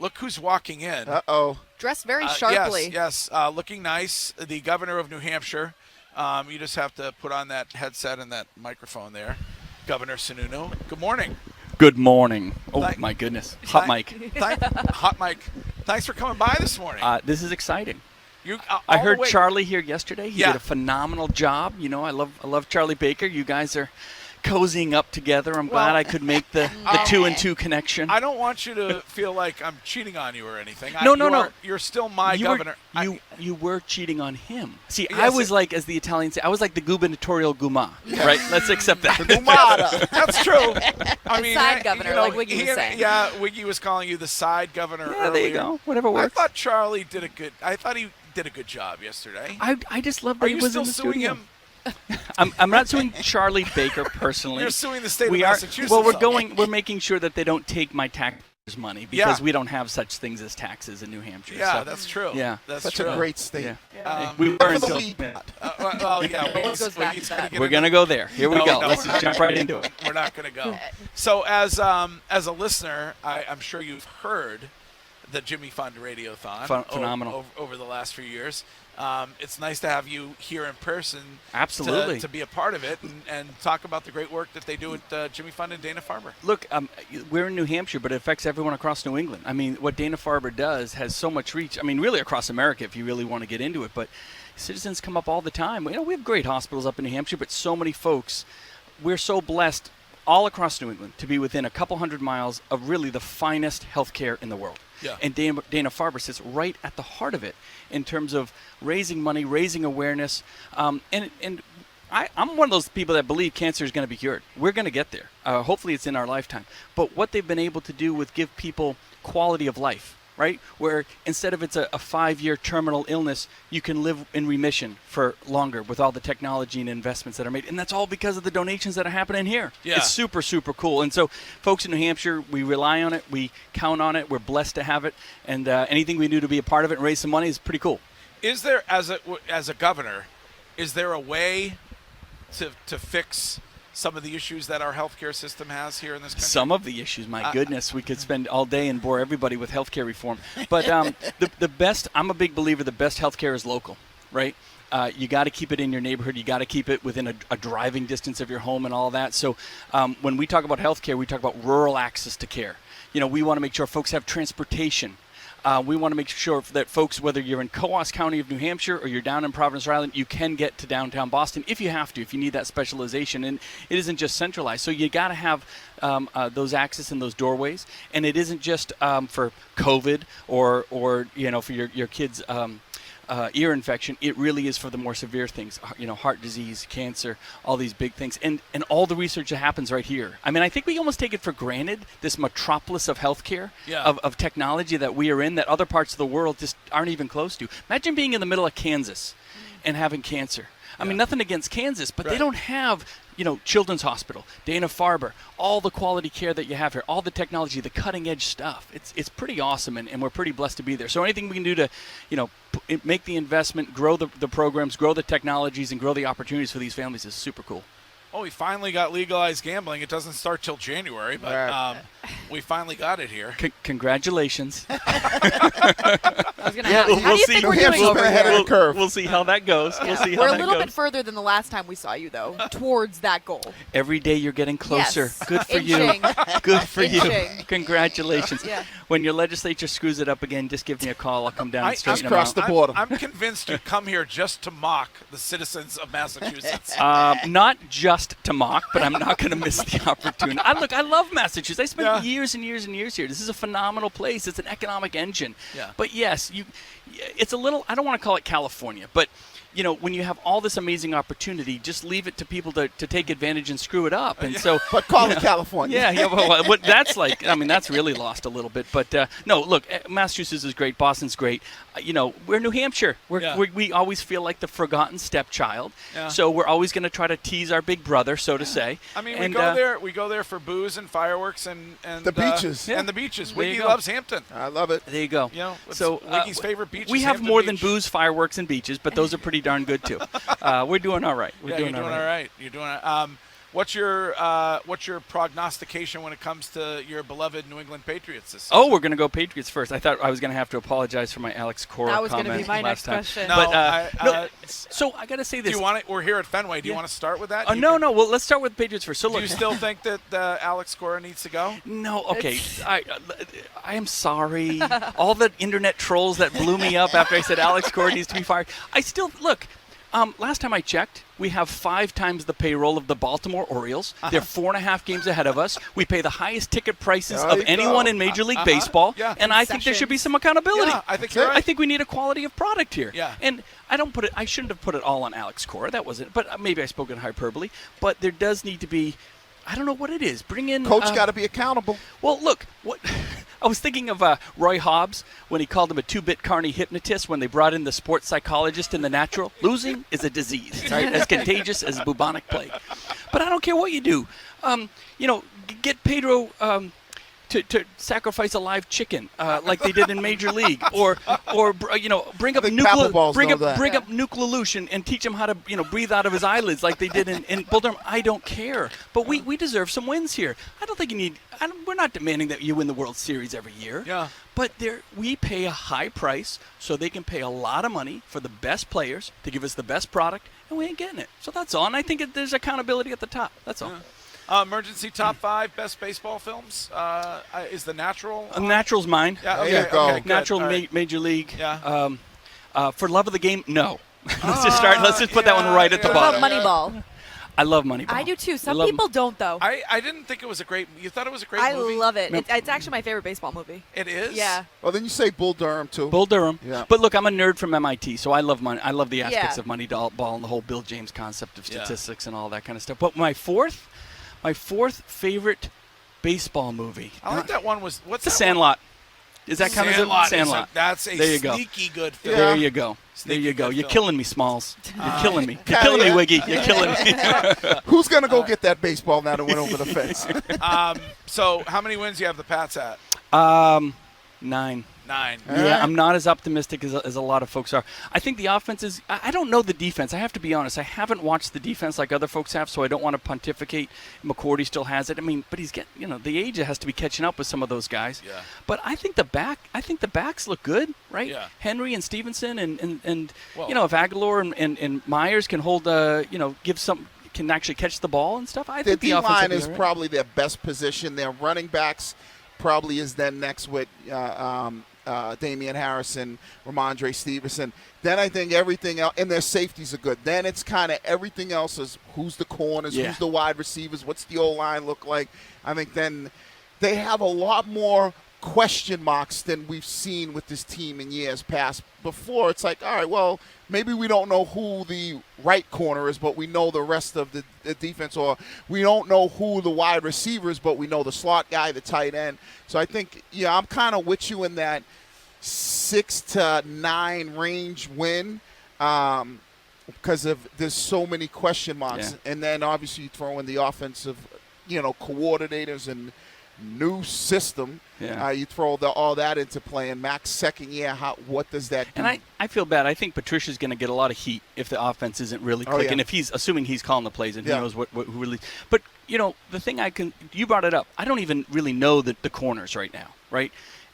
look who's walking in. Uh-oh. Dressed very sharply. Yes. Looking nice. The governor of New Hampshire. You just have to put on that headset and that microphone there. Governor Sununu. Good morning. Good morning. Oh, my goodness. Hot mic. Hot mic. Thanks for coming by this morning. This is exciting. I heard Charlie here yesterday. He did a phenomenal job. You know, I love Charlie Baker. You guys are cozying up together. I'm glad I could make the 2 and 2 connection. I don't want you to feel like I'm cheating on you or anything. No. You're still my governor. You were cheating on him. See, yes, I was like, as the Italians say, I was like the gubernatorial guma, right? Let's accept that. That's true. I mean, side governor, like Wiggy was saying. Yeah, Wiggy was calling you the side governor earlier. There you go. Whatever works. I thought Charlie did a good job yesterday. I just love that he was in the studio. Are you still suing him? I'm not suing Charlie Baker personally. You're suing the state of Massachusetts. Well, we're making sure that they don't take my taxpayers' money because we don't have such things as taxes in New Hampshire. Yeah, so, that's true. Yeah, that's a great state. Yeah. We were until. We're gonna go there. Here we go. Let's just jump right into it. We're not gonna go. So as a listener, I'm sure you've heard the Jimmy Fund Radiothon. Phenomenal. Over the last few years. It's nice to have you here in person. Absolutely. To be a part of it and talk about the great work that they do at Jimmy Fund and Dana-Farber. Look, we're in New Hampshire, but it affects everyone across New England. I mean, what Dana-Farber does has so much reach. I mean, really across America if you really want to get into it. But citizens come up all the time. You know, we have great hospitals up in New Hampshire, but so many folks. We're so blessed all across New England to be within a couple hundred miles of really the finest healthcare in the world. Yeah. And Dana-Farber sits right at the heart of it in terms of raising money, raising awareness. I'm one of those people that believe cancer is going to be cured. We're going to get there. Hopefully it's in our lifetime. But what they've been able to do with give people quality of life, right? Where instead of it's a 5-year terminal illness, you can live in remission for longer with all the technology and investments that are made. And that's all because of the donations that are happening here. Yeah. It's super, super cool. And so folks in New Hampshire, we rely on it. We count on it. We're blessed to have it. And anything we do to be a part of it and raise some money is pretty cool. Is there, as a governor, is there a way to fix some of the issues that our healthcare system has here in this country? Some of the issues, my goodness. We could spend all day and bore everybody with healthcare reform. But the best, I'm a big believer, the best healthcare is local, right? You got to keep it in your neighborhood. You got to keep it within a driving distance of your home and all that. So when we talk about healthcare, we talk about rural access to care. You know, we want to make sure folks have transportation. We want to make sure that folks, whether you're in Coos County of New Hampshire or you're down in Providence, Rhode Island, you can get to downtown Boston if you have to, if you need that specialization. And it isn't just centralized. So you got to have those access and those doorways. And it isn't just for COVID or you know, for your kids' ear infection. It really is for the more severe things, you know, heart disease, cancer, all these big things, and all the research that happens right here. I mean, I think we almost take it for granted, this metropolis of healthcare, of technology that we are in, that other parts of the world just aren't even close to. Imagine being in the middle of Kansas and having cancer. I mean, nothing against Kansas, but they don't have, you know, Children's Hospital, Dana-Farber, all the quality care that you have here, all the technology, the cutting-edge stuff. It's pretty awesome, and we're pretty blessed to be there. So anything we can do to, you know, make the investment, grow the programs, grow the technologies, and grow the opportunities for these families is super cool. Oh, we finally got legalized gambling. It doesn't start till January, but we finally got it here. Congratulations. I was gonna ask, how do you think we're doing over here? We'll see how that goes. Yeah. We'll see how we're that goes. a little bit further than the last time we saw you, though, towards that goal. Every day you're getting closer. Yes. Good for Inching. you. Good for you. Inching. Congratulations. Yeah. When your legislature screws it up again, just give me a call. I'll come down and straighten them across out. the border. I'm convinced you come here just to mock the citizens of Massachusetts. Not just to mock, but I'm not going to miss the opportunity. I love Massachusetts. I spent years and years and years here. This is a phenomenal place. It's an economic engine. Yeah. But yes, it's a little, I don't want to call it California, but you know, when you have all this amazing opportunity, just leave it to people to take advantage and screw it up. And so, but call it California. Yeah. Well, what that's like, I mean, that's really lost a little bit. But no, look, Massachusetts is great. Boston's great. You know, we're New Hampshire. We always feel like the forgotten stepchild. Yeah. So we're always going to try to tease our big brother, so to say. I mean, and, we go there for booze and fireworks and the beaches. And the beaches. Wiggy loves Hampton. I love it. There you go. You know, so Wiggy's favorite beach. We is have Hampton more Beach. than booze, fireworks, and beaches, but those are pretty darn good too. We're doing all right. You're doing all right. What's your prognostication when it comes to your beloved New England Patriots this season? Oh, we're going to go Patriots first. I thought I was going to have to apologize for my Alex Cora comment That was going to be my next time. question. No, So I got to say this. Do you want it? We're here at Fenway. Do you want to start with that? No. Well, let's start with Patriots first. So do look, you still think that Alex Cora needs to go? No. Okay. I am sorry. All the internet trolls that blew me up after I said Alex Cora needs to be fired. I still look. Last time I checked, we have 5 times the payroll of the Baltimore Orioles. They're 4.5 games ahead of us. We pay the highest ticket prices of anyone in Major League Baseball, and I think there should be some accountability. Yeah, I think you're right. I think we need a quality of product here. Yeah. And I shouldn't have put it all on Alex Cora. That wasn't. But maybe I spoke in hyperbole. But there does need to be. I don't know what it is. Bring in Coach got to be accountable. Well, look, what I was thinking of Roy Hobbs when he called him a 2-bit carny hypnotist when they brought in the sports psychologist in The Natural. Losing is a disease, right? As contagious as bubonic plague. But I don't care what you do. Get Pedro to sacrifice a live chicken like they did in Major League, or bring up Nuke LaLoosh and teach him how to breathe out of his eyelids like they did in Bull Durham. I don't care, but we deserve some wins here. I don't think you need. We're not demanding that you win the World Series every year. Yeah. But we pay a high price so they can pay a lot of money for the best players to give us the best product, and we ain't getting it. So that's all. And I think there's accountability at the top. That's all. Yeah. Emergency top 5 best baseball films. Is The Natural? Natural's mine. Yeah, There you go. Okay, Natural, right. Major League. Yeah. For love of the game, no. Let's just put that one right at the What bottom. about Moneyball? I love Moneyball. I do too. Some people don't, though. I didn't think it was a great. You thought it was a great movie? I love it. Nope. It's actually my favorite baseball movie. It is. Yeah. Well, then you say Bull Durham, too. Bull Durham. Yeah. But look, I'm a nerd from MIT, so I love money. I love the aspects Yeah. of Moneyball and the whole Bill James concept of statistics and all that kind of stuff. But my fourth favorite baseball movie. I like that one. What's The that Sandlot. Is that kind of Sandlot? That's a There you go. sneaky good film. There you go. Sneaky There you go. good You're film. killing me, Smalls. You're killing me. You're killing me, Wiggy. You're killing me. Who's going to go get that baseball now that went over the fence? So how many wins do you have the Pats at? 9. 9. Yeah, I'm not as optimistic as a lot of folks are. I think the offense is – I don't know the defense. I have to be honest. I haven't watched the defense like other folks have, so I don't want to pontificate. McCourty still has it. I mean, but he's getting – the age has to be catching up with some of those guys. Yeah. But I think the backs look good, right? Yeah. Henry and Stevenson and Well, if Aguilar and Myers can hold give some – can actually catch the ball and stuff, I The think the offense will D-line be is all right. probably their best position. Their running backs probably is then next with Damian Harrison, Ramondre Stevenson. Then I think everything else, and their safeties are good. Then it's kind of everything else is who's the corners, who's the wide receivers, what's the O-line look like. I think then they have a lot more question marks than we've seen with this team in years past. Before, it's like, all right, well, maybe we don't know who the right corner is, but we know the rest of the defense, or we don't know who the wide receiver is, but we know the slot guy, the tight end. So I think, I'm kind of with you in that 6 to 9 range win because there's so many question marks. Yeah. And then obviously you throw in the offensive, coordinators and new system. Yeah. You throw all that into play. And Mac's second year, what does that do? And I feel bad. I think Patricia's going to get a lot of heat if the offense isn't really clicking. Yeah. If he's assuming he's calling the plays and who knows who really. But the thing you brought it up. I don't even really know the corners right now, right?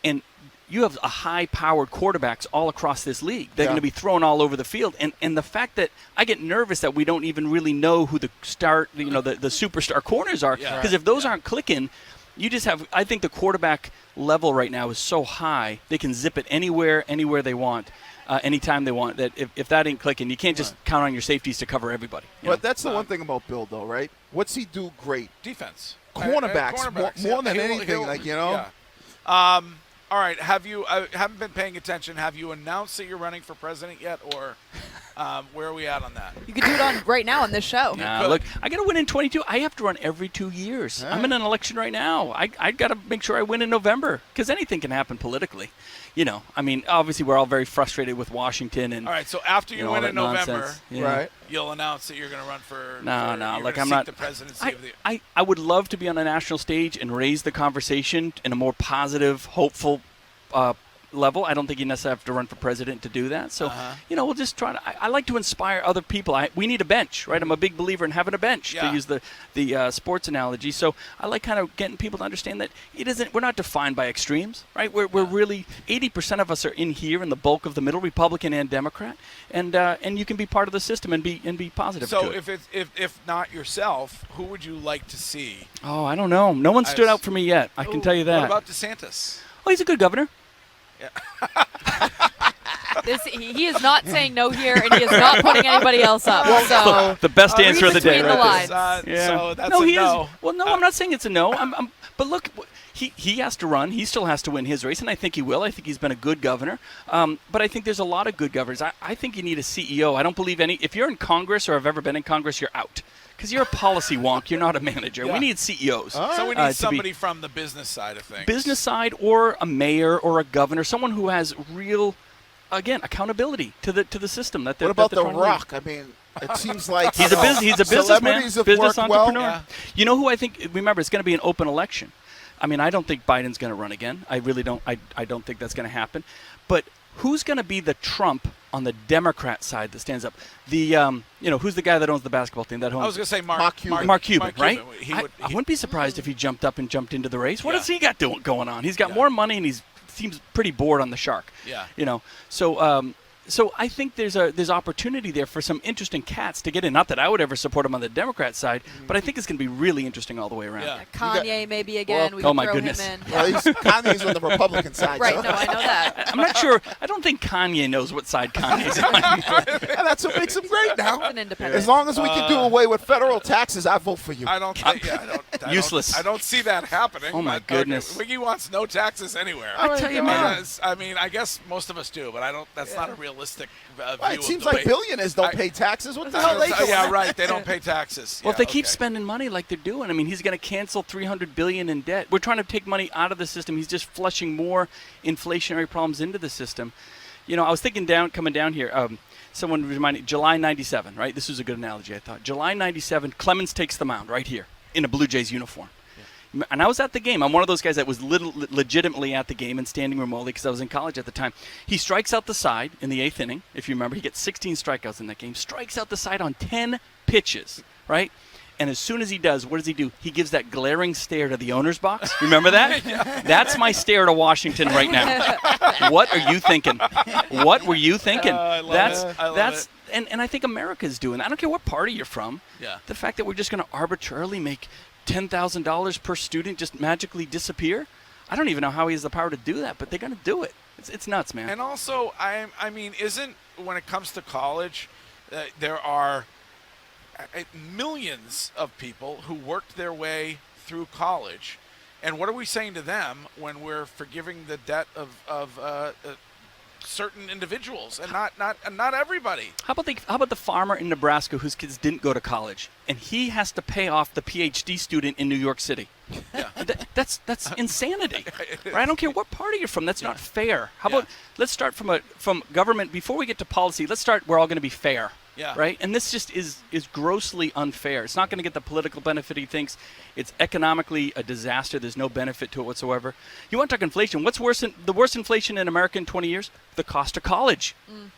And you have a high-powered quarterbacks all across this league. They're going to be thrown all over the field. And the fact that I get nervous that we don't even really know who the superstar corners are, because if those aren't clicking. You just have – I think the quarterback level right now is so high, they can zip it anywhere they want, anytime they want, that if that ain't clicking, you can't just count on your safeties to cover everybody. But that's the one thing about Bill, though, right? What's he do great? Defense. Cornerbacks. More than anything, Yeah. All right. I haven't been paying attention. Have you announced that you're running for president yet, or where are we at on that? You could do it right now on this show. Nah, look, I got to win in 22. I have to run every 2 years. Yeah. I'm in an election right now. I got to make sure I win in November because anything can happen politically. Obviously we're all very frustrated with Washington and. All right. So after you win in November, right? You'll announce that you're going to run for. No. Like I'm not the presidency of the. I would love to be on a national stage and raise the conversation in a more positive, hopeful level. I don't think you necessarily have to run for president to do that. So, we'll just try to. I like to inspire other people. We need a bench, right? I'm a big believer in having a bench, to use the sports analogy. So I like kind of getting people to understand that we're not defined by extremes, right? We're really 80% of us are in here in the bulk of the middle, Republican and Democrat, and you can be part of the system and be positive. So to it. if not yourself, who would you like to see? Oh, I don't know. No one stood out for me yet. I can tell you that. What about DeSantis? Oh, he's a good governor. Yeah. He is not saying no here, and he is not putting anybody else up. So the best answer of the day, between the right? lines. So that's no, a he no. is. Well, no, I'm not saying it's a no. But look, he has to run. He still has to win his race, and I think he will. I think he's been a good governor. But I think there's a lot of good governors. I think you need a CEO. I don't believe if you're in Congress or have ever been in Congress, you're out. Because you're a policy wonk. You're not a manager. Yeah. We need CEOs. So we need somebody from the business side of things. Business side, or a mayor or a governor, someone who has real, again, accountability to the system. What about The Rock? I mean, it seems like he's a businessman, business entrepreneur. Well. Yeah. You know who I think? Remember, it's going to be an open election. I mean, I don't think Biden's going to run again. I really don't. I don't think that's going to happen. But who's going to be the Trump on the Democrat side that stands up? Who's the guy that owns the basketball team? I was going to say Mark Cuban, right? I wouldn't be surprised if he jumped up and jumped into the race. What has he got going on? He's got more money, and he seems pretty bored on the shark. Yeah. So I think there's opportunity there for some interesting cats to get in. Not that I would ever support him on the Democrat side, but I think it's going to be really interesting all the way around. Yeah. Kanye maybe again. Well, we can my throw goodness. him in. Well, Kanye's on the Republican side. Right, so. no, I know that. I'm not sure. I don't think Kanye knows what side Kanye's on. And that's what makes him great now. An independent. As long as we can do away with federal taxes, I vote for you. I don't think. Useless. I don't see that happening. Oh, my goodness. Wiggy wants no taxes anywhere. I tell you, man. I mean, I guess most of us do, but I don't. That's not a realistic view. It seems like billionaires don't pay taxes. What the hell they do? Yeah, right. They don't pay taxes. Well, if they keep spending money like they're doing, I mean, he's going to cancel $300 billion in debt. We're trying to take money out of the system. He's just flushing more inflationary problems into the system. I was thinking coming down here. Someone reminded July '97, right? This was a good analogy, I thought. July '97, Clemens takes the mound right here in a Blue Jays uniform. And I was at the game. I'm one of those guys that was legitimately at the game and standing remotely because I was in college at the time. He strikes out the side in the 8th inning, if you remember. He gets 16 strikeouts in that game. Strikes out the side on 10 pitches, right? And as soon as he does, what does he do? He gives that glaring stare to the owner's box. Remember that? That's my stare to Washington right now. What are you thinking? What were you thinking? I love it. And I think America's doing that. I don't care what party you're from. Yeah. The fact that we're just going to arbitrarily make $10,000 per student just magically disappear. I don't even know how he has the power to do that, but they're going to do it. It's nuts, man. And also, I mean, when it comes to college, there are millions of people who worked their way through college, and what are we saying to them when we're forgiving the debt of certain individuals and not everybody? How about the farmer in Nebraska whose kids didn't go to college, and he has to pay off the PhD student in New York City? Yeah. That's insanity. Right? I don't care what party you're from. That's not fair. How about let's start from government before we get to policy. Let's start. We're all going to be fair. Yeah. Right? And this just is grossly unfair. It's not going to get the political benefit he thinks. It's economically a disaster. There's no benefit to it whatsoever. You want to talk inflation. What's the worst inflation in America in 20 years? The cost of college.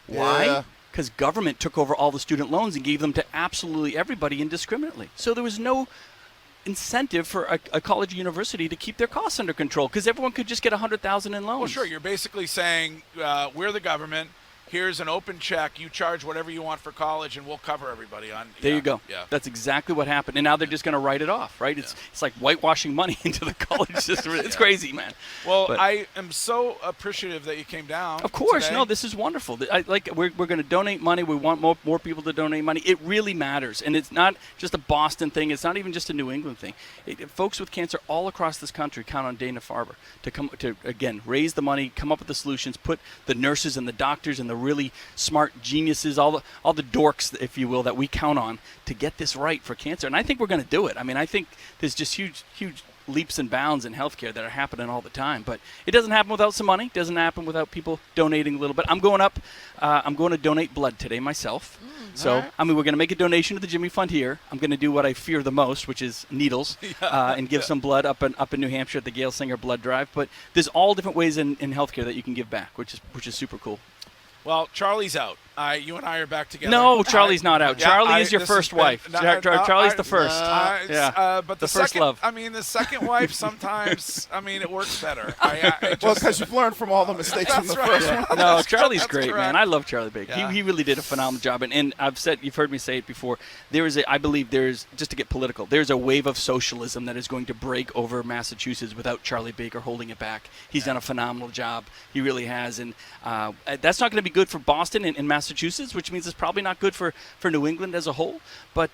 Why? Because government took over all the student loans and gave them to absolutely everybody indiscriminately. So there was no incentive for a college or university to keep their costs under control because everyone could just get $100,000 in loans. Well, sure. You're basically saying we're the government. Here's an open check. You charge whatever you want for college, and we'll cover everybody on. There you go. Yeah. That's exactly what happened. And now they're just going to write it off, right? It's like whitewashing money into the college system. It's crazy, man. Well, I am so appreciative that you came down. Of course. Today. No, this is wonderful. We're going to donate money. We want more people to donate money. It really matters. And it's not just a Boston thing. It's not even just a New England thing. Folks with cancer all across this country count on Dana Farber to again, raise the money, come up with the solutions, put the nurses and the doctors and the really smart geniuses, all the dorks, if you will, that we count on to get this right for cancer. And I think we're going to do it. I mean, I think there's just huge leaps and bounds in healthcare that are happening all the time. But it doesn't happen without some money. It doesn't happen without people donating a little bit. I'm going to donate blood today myself. So, all right. I mean, we're going to make a donation to the Jimmy Fund here. I'm going to do what I fear the most, which is needles, and give some blood up in New Hampshire at the Gail Singer Blood Drive. But there's all different ways in healthcare that you can give back, which is super cool. Well, Charlie's out. You and I are back together. No, Charlie's not out. Yeah, Charlie is your this first has been- wife. no, Charlie's the first. But The first second, love. I mean, the second wife sometimes. I mean, it works better. Well, because you've learned from all the mistakes from the That's first right. one. No, Charlie's That's great, correct. man. I love Charlie Baker. Yeah. He really did a phenomenal job. And you've heard me say it before, I believe just to get political, there's a wave of socialism that is going to break over Massachusetts without Charlie Baker holding it back. He's done a phenomenal job. He really has. And that's not going to be good for Boston and Massachusetts, which means it's probably not good for New England as a whole. But,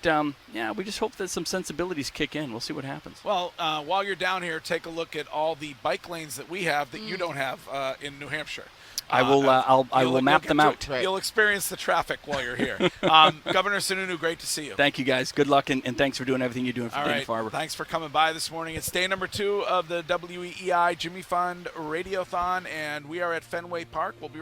we just hope that some sensibilities kick in. We'll see what happens. Well, while you're down here, take a look at all the bike lanes that we have that you don't have in New Hampshire. I will map them out. Right. You'll experience the traffic while you're here. Governor Sununu, great to see you. Thank you, guys. Good luck, and thanks for doing everything you're doing for All right. Dana-Farber. Thanks for coming by this morning. It's day number 2 of the WEEI Jimmy Fund Radiothon, and we are at Fenway Park. We'll be